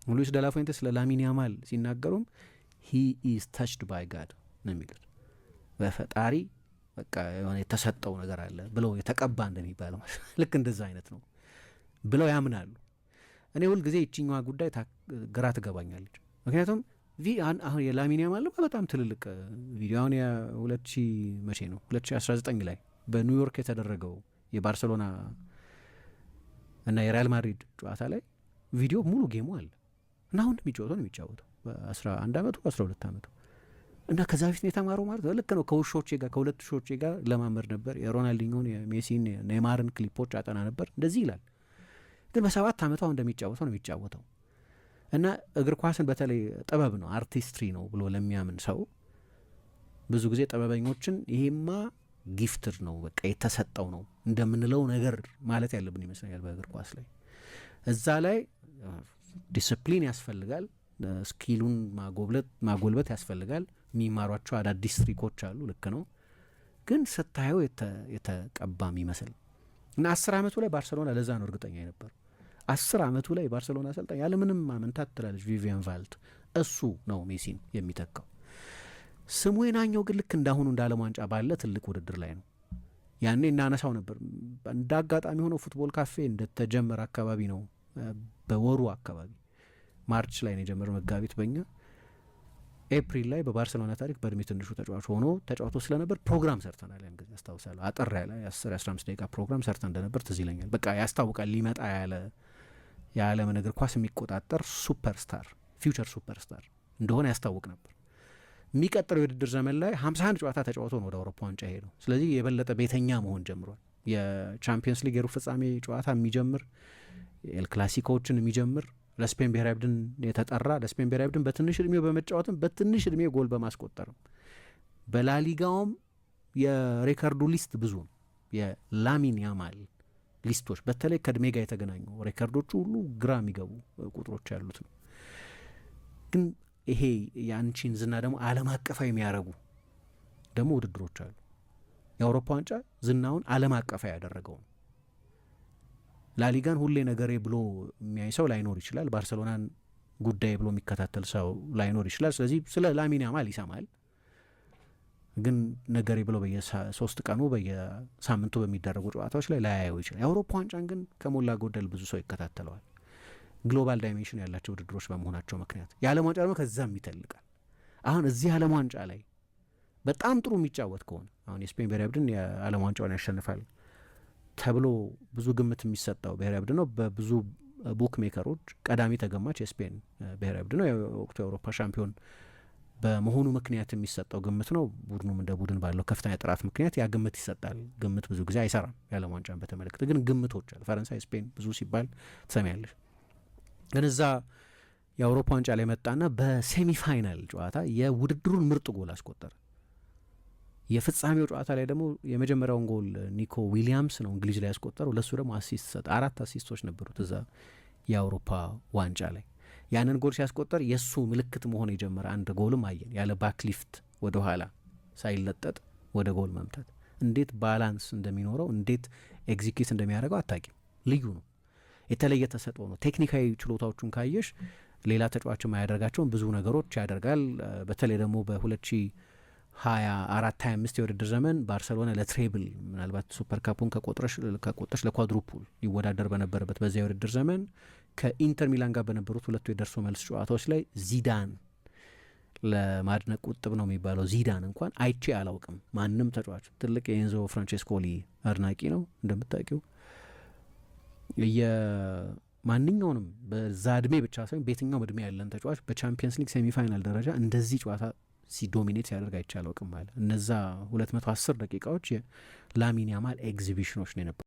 ሉዊስ ደላፉንቴ ስለ ላሚን ያማል ሲናገሩም ሂ ኢዝ ታችድ ባይ ጋድ ነው የሚሉት። በፈጣሪ በቃ የሆነ የተሰጠው ነገር አለ ብለው የተቀባ እንደሚባለው ልክ እንደዛ አይነት ነው ብለው ያምናሉ። እኔ ሁል ጊዜ ይችኛዋ ጉዳይ ግራ ትገባኛለች። ምክንያቱም አሁን የላሚን ያማል በጣም ትልልቅ ቪዲዮ አሁን የ2000 መቼ ነው 2019 ላይ በኒውዮርክ የተደረገው የባርሴሎና እና የሪያል ማድሪድ ጨዋታ ላይ ቪዲዮ ሙሉ ጌሙ አለ እና አሁን የሚጫወተው በ11 ዓመቱ 12 ዓመቱ እና ከዛ በፊት ነው የተማረው ማለት ነው። ልክ ነው። ከውሾቼ ጋር ከሁለት ውሾቼ ጋር ለማመድ ነበር። የሮናልዲኞን የሜሲን ኔይማርን ክሊፖች አጠና ነበር እንደዚህ ይላል። ግን በ7 ዓመቱ አሁን እንደሚጫወተው ነው የሚጫወተው። እና እግር ኳስን በተለይ ጥበብ ነው አርቲስትሪ ነው ብሎ ለሚያምን ሰው ብዙ ጊዜ ጥበበኞችን ይሄማ ጊፍትድ ነው በቃ የተሰጠው ነው እንደምንለው ነገር ማለት ያለብን ይመስለኛል። በእግር ኳስ ላይ እዛ ላይ ዲስፕሊን ያስፈልጋል፣ ስኪሉን ማጎልበት ያስፈልጋል፣ የሚማሯቸው አዳዲስ ትሪኮች አሉ። ልክ ነው። ግን ስታየው የተቀባም ይመስል እና 10 ዓመቱ ላይ ባርሰሎና ለዛ ነው እርግጠኛ የነበረው። 10 ዓመቱ ላይ ባርሰሎና አሰልጣኝ ያለምንም ማመንታት ትላለች ቪቪያን ቫልት እሱ ነው ሜሲን የሚተካው። ስሙ የናኘው ግን ልክ እንዳሁኑ እንደ ዓለም ዋንጫ ባለ ትልቅ ውድድር ላይ ነው። ያኔ እናነሳው ነበር። እንደ አጋጣሚ ሆነው ፉትቦል ካፌ እንደተጀመረ አካባቢ ነው፣ በወሩ አካባቢ ማርች ላይ ነው የጀመረው፣ መጋቢት በእኛ ኤፕሪል ላይ በባርሰሎና ታሪክ በእድሜ ትንሹ ተጫዋች ሆኖ ተጫዋቶ ስለነበር ፕሮግራም ሰርተናል። ያን ጊዜ አስታውሳለሁ። አጠር ያለ 10-15 ደቂቃ ፕሮግራም ሰርተን እንደነበር ትዝ ይለኛል። በቃ ያስታውቃል። ሊመጣ ያለ የዓለምን እግር ኳስ የሚቆጣጠር ሱፐርስታር ፊውቸር ሱፐርስታር እንደሆነ ያስታውቅ ነበር። የሚቀጥለው የውድድር ዘመን ላይ 51 ጨዋታ ተጫዋቶ ነው ወደ አውሮፓ ዋንጫ ሄደው። ስለዚህ የበለጠ ቤተኛ መሆን ጀምሯል። የቻምፒየንስ ሊግ የሩብ ፍጻሜ ጨዋታ የሚጀምር ኤል ክላሲኮዎችን የሚጀምር ለስፔን ብሔራዊ ቡድን የተጠራ ለስፔን ብሔራዊ ቡድን በትንሽ እድሜው በመጫወትም በትንሽ እድሜው ጎል በማስቆጠርም በላሊጋውም የሬከርዱ ሊስት ብዙ ነው። የላሚን ያማል ሊስቶች በተለይ ከእድሜ ጋር የተገናኙ ሬከርዶቹ ሁሉ ግራ የሚገቡ ቁጥሮች ያሉት ነው። ግን ይሄ የአንቺን ዝና ደግሞ ዓለም አቀፋዊ የሚያደርጉ ደግሞ ውድድሮች አሉ። የአውሮፓ ዋንጫ ዝናውን ዓለም አቀፋዊ ያደረገው ነው። ላሊጋን ሁሌ ነገሬ ብሎ የሚያይ ሰው ላይኖር ይችላል። ባርሰሎናን ጉዳይ ብሎ የሚከታተል ሰው ላይኖር ይችላል። ስለዚህ ስለ ላሚን ያማል ይሰማል፣ ግን ነገሬ ብሎ በየ3 ቀኑ በየሳምንቱ በሚደረጉ ጨዋታዎች ላይ ላያየው ይችላል። የአውሮፓ ዋንጫን ግን ከሞላ ጎደል ብዙ ሰው ይከታተለዋል። ግሎባል ዳይሜንሽን ያላቸው ውድድሮች በመሆናቸው ምክንያት የዓለም ዋንጫ ደግሞ ከዛም ይተልቃል። አሁን እዚህ ዓለም ዋንጫ ላይ በጣም ጥሩ የሚጫወት ከሆነ አሁን የስፔን ብሔራዊ ቡድን የዓለም ዋንጫውን ያሸንፋል ተብሎ ብዙ ግምት የሚሰጠው ብሔራዊ ቡድን ነው። በብዙ ቡክ ሜከሮች ቀዳሚ ተገማች የስፔን ብሔራዊ ቡድን ነው። የወቅቱ የአውሮፓ ሻምፒዮን በመሆኑ ምክንያት የሚሰጠው ግምት ነው። ቡድኑም እንደ ቡድን ባለው ከፍተኛ ጥራት ምክንያት ያ ግምት ይሰጣል። ግምት ብዙ ጊዜ አይሰራም። የዓለም ዋንጫን በተመለከተ ግን ግምቶች አሉ። ፈረንሳይ፣ ስፔን ብዙ ሲባል ትሰሚያለሽ። ግን እዛ የአውሮፓ ዋንጫ ላይ መጣና በሴሚፋይናል ጨዋታ የውድድሩን ምርጥ ጎል አስቆጠረ። የፍጻሜው ጨዋታ ላይ ደግሞ የመጀመሪያውን ጎል ኒኮ ዊሊያምስ ነው እንግሊዝ ላይ ያስቆጠረው። ለሱ ደግሞ አሲስት ሰጠ። 4 አሲስቶች ነበሩት እዛ የአውሮፓ ዋንጫ ላይ። ያንን ጎል ሲያስቆጠር የእሱ ምልክት መሆን የጀመረ አንድ ጎልም አየን። ያለ ባክሊፍት ወደ ኋላ ሳይለጠጥ ወደ ጎል መምታት እንዴት ባላንስ እንደሚኖረው እንዴት ኤግዚኪዩት እንደሚያደርገው አታቂም። ልዩ ነው። የተለየ ተሰጥኦ ነው። ቴክኒካዊ ችሎታዎቹን ካየሽ ሌላ ተጫዋች የማያደርጋቸውን ብዙ ነገሮች ያደርጋል። በተለይ ደግሞ በ2024-25 የውድድር ዘመን ባርሰሎና ለትሬብል ምናልባት ሱፐር ካፑን ከቆጥረሽ ለኳድሩፑል ሊወዳደር በነበረበት በዚያ የውድድር ዘመን ከኢንተር ሚላን ጋር በነበሩት ሁለቱ የደርሶ መልስ ጨዋታዎች ላይ ዚዳን ለማድነቅ ቁጥብ ነው የሚባለው ዚዳን እንኳን አይቼ አላውቅም። ማንም ተጫዋች ትልቅ የኤንዞ ፍራንቼስኮሊ አድናቂ ነው እንደምታውቂው። የማንኛውንም በዛ እድሜ ብቻ ሳይሆን በየትኛውም እድሜ ያለን ተጫዋች በቻምፒየንስ ሊግ ሴሚፋይናል ደረጃ እንደዚህ ጨዋታ ሲዶሚኔት ሲያደርግ አይቻል አውቅም አለ። እነዛ 210 ደቂቃዎች የላሚን ያማል ኤግዚቢሽኖች ነው የነበሩ።